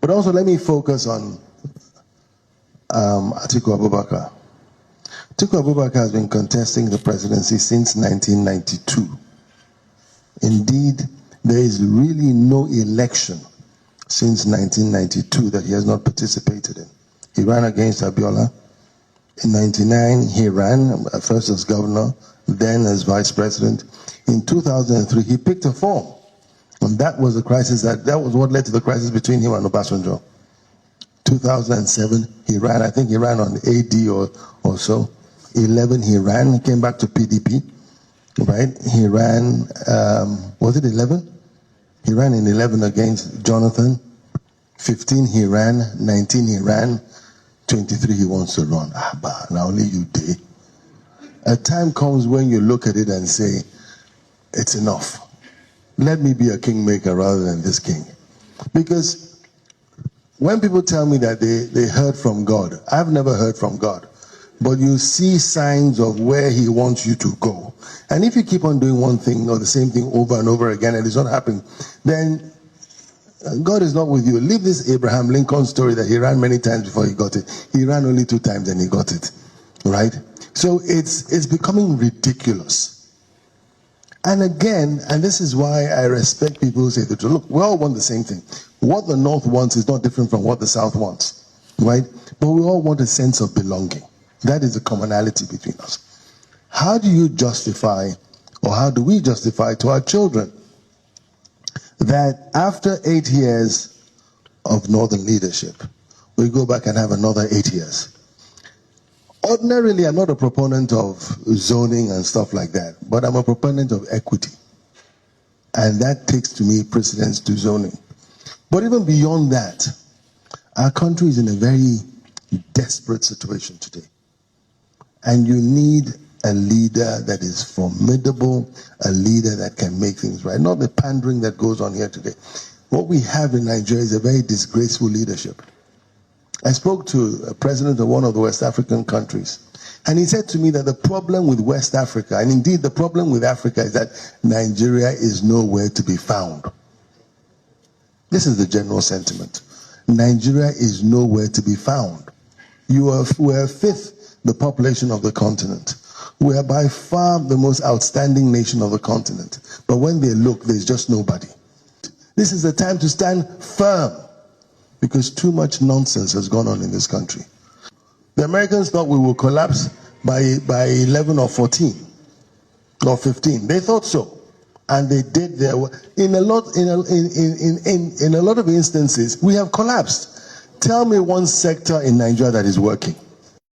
But also let me focus on Atiku Abubakar. Atiku Abubakar has been contesting the presidency since 1992. Indeed, there is really no election since 1992 that he has not participated in. He ran against Abiola. In 1999, he ran first as governor, then as vice president. In 2003, he picked a form. And that was the crisis, that was what led to the crisis between him and Obasanjo. 2007, he ran, I think he ran on AD or so. 11, he ran, he came back to PDP, right? He ran, was it 11? He ran in 11 against Jonathan. 15, he ran. 19, he ran. 23, he wants to run. But now only you did. A time comes when you look at it and say, it's enough. Let me be a kingmaker rather than this king. Because when people tell me that they heard from God, I've never heard from God. But you see signs of where he wants you to go. And if you keep on doing one thing or the same thing over and over again and it's not happening, then God is not with you. Leave this Abraham Lincoln story that he ran many times before he got it. He ran only 2 times and he got it. Right? So it's becoming ridiculous. And again, and this is why I respect people who say the truth. Look, we all want the same thing. What the North wants is not different from what the South wants. Right? But we all want a sense of belonging. That is the commonality between us. How do you justify, or how do we justify to our children that after 8 years of Northern leadership, we go back and have another 8 years? Ordinarily, I'm not a proponent of zoning and stuff like that, but I'm a proponent of equity. And that takes, to me, precedence to zoning. But even beyond that, our country is in a very desperate situation today. And you need a leader that is formidable, a leader that can make things right. Not the pandering that goes on here today. What we have in Nigeria is a very disgraceful leadership. I spoke to a president of one of the West African countries, and he said to me that the problem with West Africa, and indeed the problem with Africa, is that Nigeria is nowhere to be found. This is the general sentiment. Nigeria is nowhere to be found. We're fifth the population of the continent. We are by far the most outstanding nation of the continent. But when they look, there's just nobody. This is the time to stand firm, because too much nonsense has gone on in this country. The Americans thought we would collapse by 11 or 14 or 15. They thought so. And they did their work. In a lot of instances, we have collapsed. Tell me one sector in Nigeria that is working.